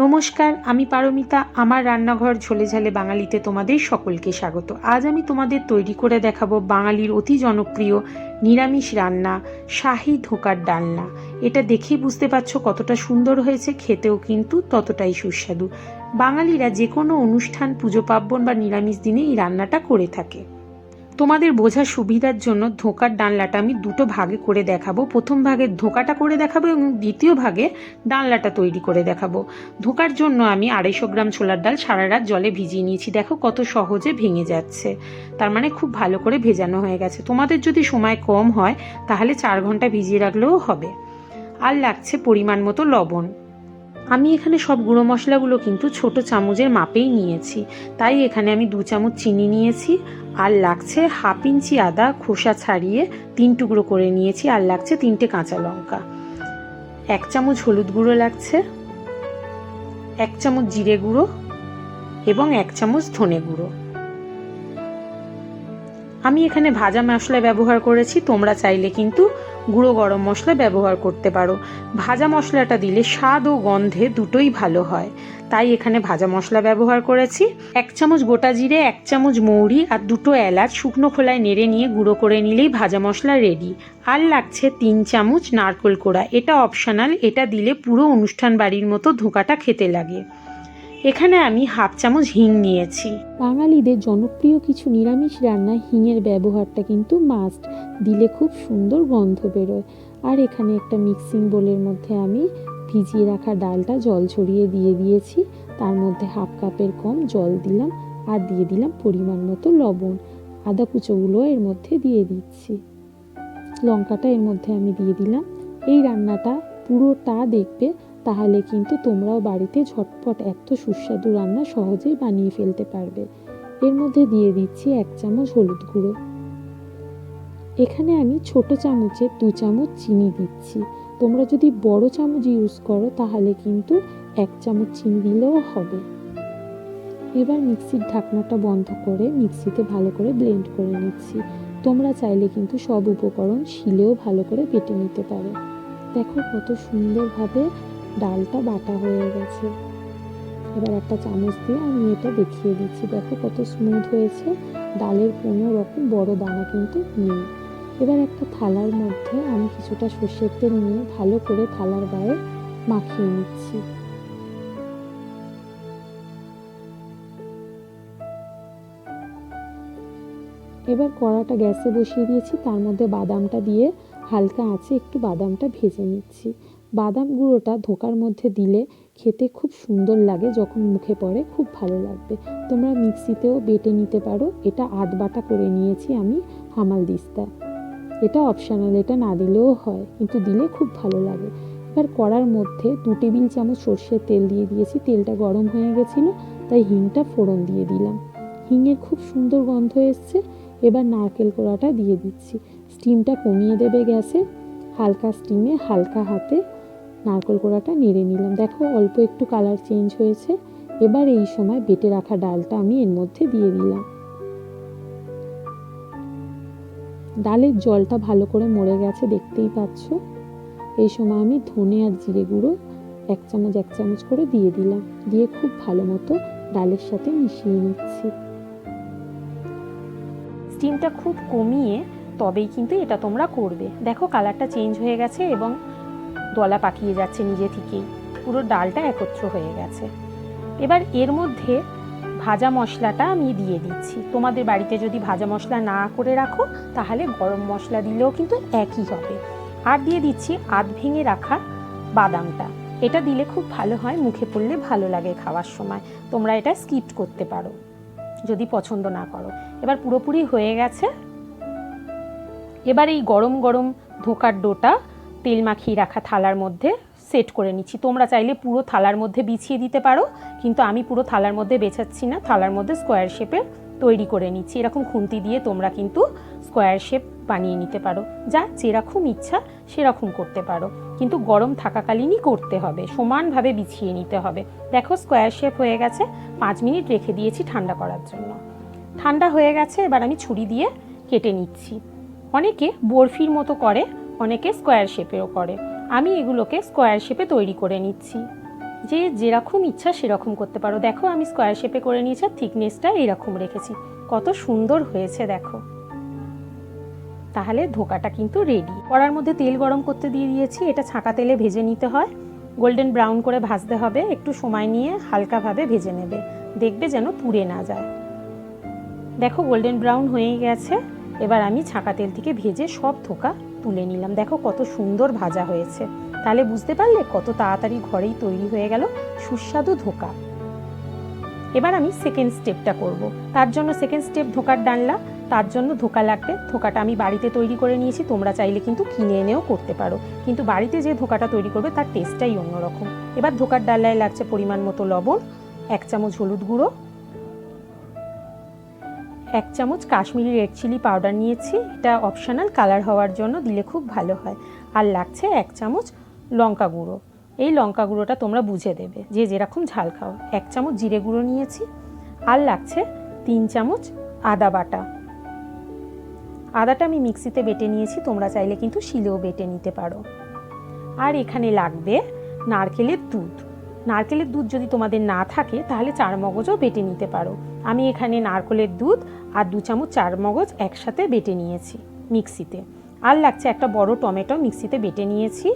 নমস্কার, আমি পারমিতা। আমার রান্নাঘর ঝোলে ঝালে বাঙালিতে তোমাদের সকলকে স্বাগত। আজ আমি তোমাদের তৈরি করে দেখাবো বাঙালির অতি জনপ্রিয় নিরামিষ রান্না শাহী ধোকার ডালনা। এটা দেখেই বুঝতে পারছো কতটা সুন্দর হয়েছে, খেতেও কিন্তু ততটাই সুস্বাদু। বাঙালিরা যে কোনো অনুষ্ঠান, পুজো পার্বণ বা নিরামিষ দিনে এই রান্নাটা করে থাকে। তোমাদের বোঝার সুবিধার জন্য ধোকার ডালনাটা আমি দুটো ভাগে করে দেখাবো। প্রথম ভাগে ধোকাটা করে দেখাবো এবং দ্বিতীয় ভাগে ডালনাটা তৈরি করে দেখাবো। ধোকার জন্য আমি 250 গ্রাম ছোলার ডাল সারা রাত জলে ভিজিয়ে নিয়েছি। দেখো কত সহজে ভেঙে যাচ্ছে, তার মানে খুব ভালো করে ভেজানো হয়ে গেছে। তোমাদের যদি সময় কম হয় তাহলে 4 ঘন্টা ভিজিয়ে রাখলেও হবে। আর লাগছে পরিমাণ মতো লবণ। আমি এখানে সব গুঁড়ো মশলাগুলো কিন্তু ছোট চামচের মাপেই নিয়েছি, তাই এখানে আমি 2 চামচ চিনি নিয়েছি। আর লাগছে হাফ ইঞ্চি আদা খোসা ছাড়িয়ে 3 টুকরো করে নিয়েছি। আর লাগছে 3টে কাঁচা লঙ্কা। 1 চামচ হলুদ গুঁড়ো লাগছে, 1 চামচ জিরে গুঁড়ো এবং 1 চামচ ধনে গুঁড়ো। আমি এখানে ভাজা মশলা ব্যবহার করেছি, তোমরা চাইলে কিন্তু গুঁড়ো গরম মশলা ব্যবহার করতে পারো। ভাজা মশলাটা দিলে স্বাদ ও গন্ধে দুটোই ভালো হয়, তাই এখানে ভাজা মশলা ব্যবহার করেছি। 1 চামচ গোটা জিরে, 1 চামচ মৌরি আর 2টো এলাচ শুকনো খোলায় নেড়ে নিয়ে গুঁড়ো করে নিলেই ভাজা মশলা রেডি। আর লাগছে 3 চামচ নারকেল কোড়া। এটা অপশনাল, এটা দিলে পুরো অনুষ্ঠান বাড়ির মতো ধোকাটা খেতে লাগে। এখানে আমি হাফ চামচ হিং নিয়েছি। বাঙালিদের জনপ্রিয় কিছু নিরামিষ রান্নায় হিঙের ব্যবহারটা কিন্তু মাস্ট, দিলে খুব সুন্দর গন্ধ বেরোয়। আর এখানে একটা মিক্সিং বোলের মধ্যে আমি ভিজিয়ে রাখা ডালটা জল ছড়িয়ে দিয়ে দিয়েছি। তার মধ্যে হাফ কাপের কম জল দিলাম আর দিয়ে দিলাম পরিমাণ মতো লবণ। আদা কুচোগুলো এর মধ্যে দিয়ে দিচ্ছি, লঙ্কাটা এর মধ্যে আমি দিয়ে দিলাম। এই রান্নাটা পুরোটা দেখবে, তাহলে কিন্তু তোমরাও বাড়িতে ঝটপট এত সুস্বাদু রান্না সহজেই বানিয়ে ফেলতে পারবে। এর মধ্যে দিয়ে দিচ্ছি 1 চামচ হলুদ গুঁড়ো। এখানে আমি ছোট চামচে 2 চামচ চিনি দিচ্ছি। তোমরা যদি বড় চামচ ইউজ করো তাহলে কিন্তু 1 চামচ চিনি দিলেও হবে। এবার মিক্সির ঢাকনাটা বন্ধ করে মিক্সিতে ভালো করে ব্লেন্ড করে নিচ্ছি। তোমরা চাইলে কিন্তু সব উপকরণ শিলেও ভালো করে বেটে নিতে পারো। দেখো কত সুন্দরভাবে ডালটা বাটা হয়ে গেছে। এবার একটা চামচ দিয়ে আমি এটা দেখিয়ে দিচ্ছি। দেখো কত স্মুথ হয়েছে, ডালের কোনো রকম বড় দানা কিন্তু নেই। এবার একটা থালার মধ্যে আমি কিছুটা সর্ষের তেল নিয়ে ভালো করে থালার গায়ে মাখিয়ে নিচ্ছি। এবার কড়াটা গ্যাসে বসিয়ে দিয়েছি, তার মধ্যে বাদামটা দিয়ে হালকা আঁচে একটু বাদামটা ভেজে নিচ্ছি। বাদাম গুঁড়োটা ধোকার মধ্যে দিলে খেতে খুব সুন্দর লাগে, যখন মুখে পড়ে খুব ভালো লাগবে। তোমরা মিক্সিতেও বেটে নিতে পারো। এটা আধ বাটা করে নিয়েছি আমি হামাল দিস্তা। এটা অপশনাল, এটা না দিলেও হয়, কিন্তু দিলে খুব ভালো লাগে। এবার কড়ার মধ্যে 2 টেবিল চামচ সর্ষের তেল দিয়ে দিয়েছি। তেলটা গরম হয়ে গেছিলো, তাই হিংটা ফোড়ন দিয়ে দিলাম। হিঙের খুব সুন্দর গন্ধ এসছে। এবার নারকেল কোড়াটা দিয়ে দিচ্ছি। স্টিমটা কমিয়ে দেবে গ্যাসে, হালকা স্টিমে হালকা হাতে নারকেল কোড়াটা নেড়ে নিলাম। দেখো অল্প একটু কালার চেঞ্জ হয়েছে। এবার এই সময় বেটে রাখা ডালটা আমি এর মধ্যে দিয়ে দিলাম। ডালের জলটা ভালো করে মরে গেছে, দেখতেই পাচ্ছ। এই সময় আমি ধনে আর জিরে গুঁড়ো 1 চামচ করে দিয়ে দিলাম। দিয়ে খুব ভালো মতো ডালের সাথে মিশিয়ে নিচ্ছি। স্টিমটা খুব কমিয়ে তবেই কিন্তু এটা তোমরা করবে। দেখো কালারটা চেঞ্জ হয়ে গেছে এবং দলা পাকিয়ে যাচ্ছে নিজে থেকেই, পুরো ডালটা একত্র হয়ে গেছে। এবার এর মধ্যে ভাজা মশলাটা আমি দিয়ে দিচ্ছি। তোমাদের বাড়িতে যদি ভাজা মশলা না করে রাখো তাহলে গরম মশলা দিলেও কিন্তু একই হবে। আর দিয়ে দিচ্ছি আধ ভেঙে রাখা বাদামটা। এটা দিলে খুব ভালো হয়, মুখে পড়লে ভালো লাগে খাওয়ার সময়। তোমরা এটা স্কিপ করতে পারো যদি পছন্দ না করো। এবার পুরোপুরি হয়ে গেছে। এবার এই গরম গরম ধোকার ডোটা তেল মাখিয়ে রাখা থালার মধ্যে সেট করে নিচ্ছি। তোমরা চাইলে পুরো থালার মধ্যে বিছিয়ে দিতে পারো, কিন্তু আমি পুরো থালার মধ্যে বেছাচ্ছি না। থালার মধ্যে স্কোয়ার শেপে তৈরি করে নিচ্ছি। এরকম খুন্তি দিয়ে তোমরা কিন্তু স্কোয়ার শেপ বানিয়ে নিতে পারো। যা যেরকম ইচ্ছা সেরকম করতে পারো, কিন্তু গরম থাকাকালীনই করতে হবে, সমানভাবে বিছিয়ে নিতে হবে। দেখো স্কোয়ার শেপ হয়ে গেছে। 5 মিনিট রেখে দিয়েছি ঠান্ডা করার জন্য। ঠান্ডা হয়ে গেছে, এবার আমি ছুরি দিয়ে কেটে নিচ্ছি। অনেকে বরফির মতো করে, অনেকে স্কোয়ার শেপেও করে। আমি এগুলোকে স্কোয়ার শেপে তৈরি করে নিচ্ছি। যে যেরকম ইচ্ছা সেরকম করতে পারো। দেখো আমি স্কোয়ার শেপে করে নিয়েছি, থিকনেসটা এরকম রেখেছি, কত সুন্দর হয়েছে দেখো। তাহলে ধোকাটা কিন্তু রেডি। কড়ার মধ্যে তেল গরম করতে দিয়ে দিয়েছি, এটা ছাঁকা তেলে ভেজে নিতে হয়, গোল্ডেন ব্রাউন করে ভাজতে হবে, একটু সময় নিয়ে হালকাভাবে ভেজে নেবে, দেখবে যেন পুড়ে না যায়। দেখো গোল্ডেন ব্রাউন হয়ে গেছে, এবার আমি ছাঁকা তেল থেকে ভেজে সব ধোকা তুলে নিলাম। দেখো কত সুন্দর ভাজা হয়েছে, তাহলে বুঝতে পারলে কত তাড়াতাড়ি ঘরেই তৈরি হয়ে গেল সুস্বাদু ধোকা। এবার আমি সেকেন্ড স্টেপটা করব। তার জন্য সেকেন্ড স্টেপ ধোকার ডালনা, তার জন্য ধোকা লাগবে। ধোকাটা আমি বাড়িতে তৈরি করে নিয়েছি, তোমরা চাইলে কিন্তু কিনে এনেও করতে পারো, কিন্তু বাড়িতে যে ধোকাটা তৈরি করবে তার টেস্টটাই অন্যরকম। এবার ধোকার ডালনায় লাগছে পরিমাণ মতো লবণ, 1 চামচ হলুদ গুঁড়ো, 1 চামচ কাশ্মীরি রেড চিলি পাউডার নিয়েছি, এটা অপশনাল, কালার হওয়ার জন্য দিলে খুব ভালো হয়। আর লাগছে 1 চামচ লঙ্কা গুঁড়ো, এই লঙ্কা গুঁড়োটা তোমরা বুঝে দেবে যে যেরকম ঝাল খাও। 1 চামচ জিরে গুঁড়ো নিয়েছি, আর লাগছে 3 চামচ আদা বাটা। আদাটা আমি মিক্সিতে বেটে নিয়েছি, তোমরা চাইলে কিন্তু শিলেও বেটে নিতে পারো। আর এখানে লাগবে নারকেলের দুধ। নারকেলের দুধ যদি তোমাদের না থাকে তাহলে 4 মগজও বেটে নিতে পারো। আমি এখানে নারকেলের দুধ আর 2 চামচ 4 মগজ একসাথে বেটে নিয়েছি মিক্সিতে। আর লাগছে একটা বড় টমেটো মিক্সিতে বেটে নিয়েছি।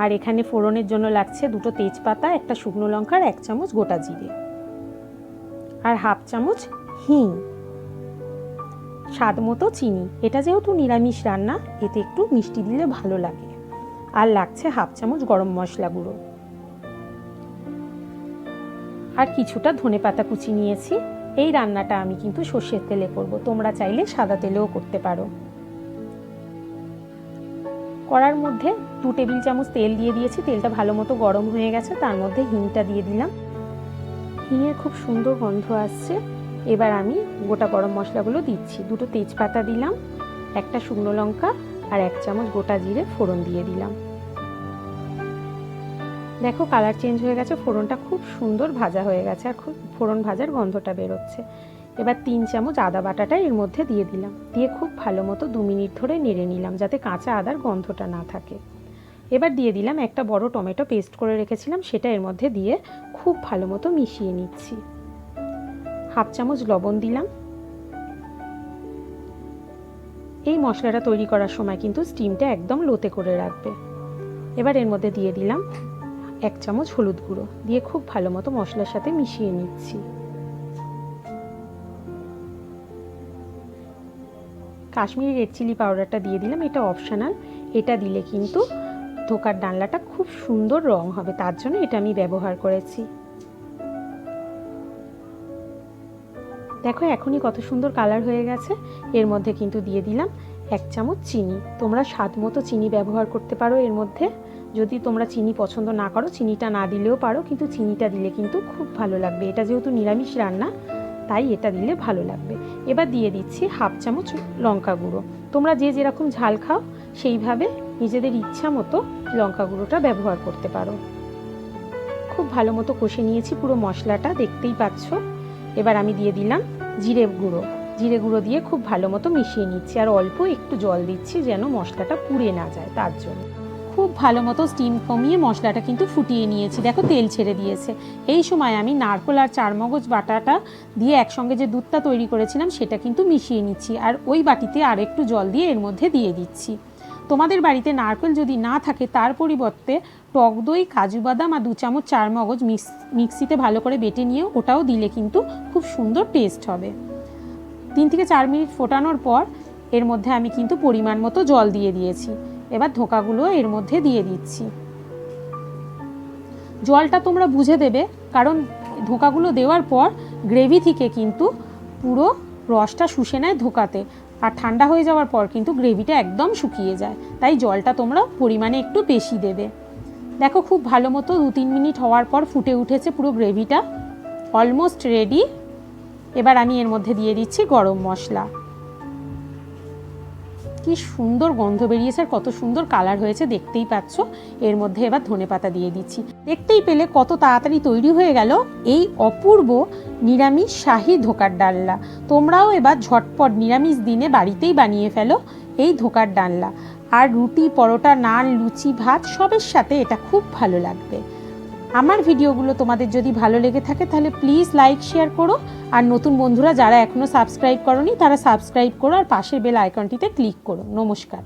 আর এখানে ফোড়নের জন্য লাগছে 2টো তেজপাতা, একটা শুকনো লঙ্কা, 1 চামচ গোটা জিরে, আর 1/2 চামচ হিং, স্বাদ মতো চিনি। এটা যেহেতু নিরামিষ রান্না, এতে একটু মিষ্টি দিলে ভালো লাগে। আর লাগছে 1/2 চামচ গরম মশলা গুঁড়ো, আর কিছুটা ধনেপাতা কুচি নিয়েছি। এই রান্নাটা আমি কিন্তু সর্ষের তেলে করব, তোমরা চাইলে সাদা তেলেও করতে পারো। কড়ার মধ্যে 2 টেবিল চামচ তেল দিয়ে দিয়েছি, তেলটা ভালো মতো গরম হয়ে গেছে, তার মধ্যে হিংটা দিয়ে দিলাম। হিঙের খুব সুন্দর গন্ধ আসছে। এবার আমি গোটা গরম মশলাগুলো দিচ্ছি, 2টো তেজপাতা দিলাম, একটা শুকনো লঙ্কা, আর 1 চামচ গোটা জিরে ফোড়ন দিয়ে দিলাম। দেখো কালার চেঞ্জ হয়ে গেছে, ফোড়নটা খুব সুন্দর ভাজা হয়ে গেছে, আর খুব ফোড়ন ভাজার গন্ধটা বেরোচ্ছে। এবার 3 চামচ আদা বাটাটা এর মধ্যে দিয়ে দিলাম, দিয়ে খুব ভালো মতো 2 মিনিট ধরে নেড়ে নিলাম, যাতে কাঁচা আদার গন্ধটা না থাকে। এবার দিয়ে দিলাম একটা বড় টমেটো পেস্ট করে রেখেছিলাম, সেটা এর মধ্যে দিয়ে খুব ভালো মতো মিশিয়ে নিচ্ছি। 1/2 চামচ লবণ দিলাম। এই মশলাটা তৈরি করার সময় কিন্তু স্টিমটা একদম লোতে করে রাখবে। এবার এর মধ্যে দিয়ে দিলাম 1 চামচ হলুদ গুঁড়ো, দিয়ে খুব ভালো মতো মশলার সাথে মিশিয়ে নিচ্ছি। কাশ্মীরি রেড চিলি পাউডারটা দিয়ে দিলাম, এটা অপশনাল, এটা দিলে কিন্তু ধোকার ডালনাটা খুব সুন্দর রং হবে, তার জন্য এটা আমি ব্যবহার করেছি। দেখো এখনই কত সুন্দর কালার হয়ে গেছে। এর মধ্যে কিন্তু দিয়ে দিলাম 1 চামচ চিনি, তোমরা স্বাদ মতো চিনি ব্যবহার করতে পারো এর মধ্যে। যদি তোমরা চিনি পছন্দ না করো চিনিটা না দিলেও পারো, কিন্তু চিনিটা দিলে কিন্তু খুব ভালো লাগবে, এটা যেহেতু নিরামিষ রান্না তাই এটা দিলে ভালো লাগবে। এবার দিয়ে দিচ্ছি 1/2 চামচ লঙ্কা গুঁড়ো, তোমরা যে যেরকম ঝাল খাও সেইভাবে নিজেদের ইচ্ছা মতো লঙ্কা গুঁড়োটা ব্যবহার করতে পারো। খুব ভালো মতো কষে নিয়েছি পুরো মশলাটা, দেখতেই পাচ্ছ। এবার আমি দিয়ে দিলাম জিরে গুঁড়ো, জিরে গুঁড়ো দিয়ে খুব ভালো মতো মিশিয়ে নিচ্ছি, আর অল্প একটু জল দিচ্ছি যেন মশলাটা পুড়ে না যায় তার জন্য। খুব ভালো মতো স্টিম কমিয়ে মশলাটা কিন্তু ফুটিয়ে নিয়েছি, দেখো তেল ছেড়ে দিয়েছে। এই সময় আমি নারকেল আর 4 মগজ বাটাটা দিয়ে একসঙ্গে যে দুধটা তৈরি করেছিলাম সেটা কিন্তু মিশিয়ে নিচ্ছি, আর ওই বাটিতে আর একটু জল দিয়ে এর মধ্যে দিয়ে দিচ্ছি। তোমাদের বাড়িতে নারকেল যদি না থাকে তার পরিবর্তে টক দই, কাজু বাদাম আর 2 চামচ 4 মগজ মিক্সিতে ভালো করে বেটে নিয়ে ওটাও দিলে কিন্তু খুব সুন্দর টেস্ট হবে। 3 থেকে 4 মিনিট ফোটানোর পর এর মধ্যে আমি কিন্তু পরিমাণ মতো জল দিয়ে দিয়েছি। এবার ধোকাগুলো এর মধ্যে দিয়ে দিচ্ছি। জলটা তোমরা বুঝে দেবে, কারণ ধোকাগুলো দেওয়ার পর গ্রেভি থেকে কিন্তু পুরো রসটা শুষে নেয় ধোকাতে, আর ঠান্ডা হয়ে যাওয়ার পর কিন্তু গ্রেভিটা একদম শুকিয়ে যায়, তাই জলটা তোমরা পরিমাণে একটু বেশি দেবে। দেখো খুব ভালো মতো 2-3 মিনিট হওয়ার পর ফুটে উঠেছে পুরো গ্রেভিটা, অলমোস্ট রেডি। এবার আমি এর মধ্যে দিয়ে দিচ্ছি গরম মশলা। কি সুন্দর গন্ধ বেরিয়েছে আর কত সুন্দর কালার হয়েছে দেখতেই পাচ্ছ। এর মধ্যে এবার ধনেপাতা দিয়ে দিচ্ছি। দেখতেই পেলে কত তাড়াতাড়ি তৈরি হয়ে গেল এই অপূর্ব নিরামিষ শাহী ধোকার ডালনা। তোমরাও এবার ঝটপট নিরামিষ দিনে বাড়িতেই বানিয়ে ফেলো এই ধোকার ডালনা, আর রুটি, পরোটা, নান, লুচি, ভাত সবের সাথে এটা খুব ভালো লাগবে। আমার ভিডিওগুলো তোমাদের যদি ভালো লেগে থাকে তাহলে প্লিজ লাইক শেয়ার করো, আর নতুন বন্ধুরা যারা এখনও সাবস্ক্রাইব করোনি তারা সাবস্ক্রাইব করো আর পাশের বেল আইকনটিতে ক্লিক করো। নমস্কার।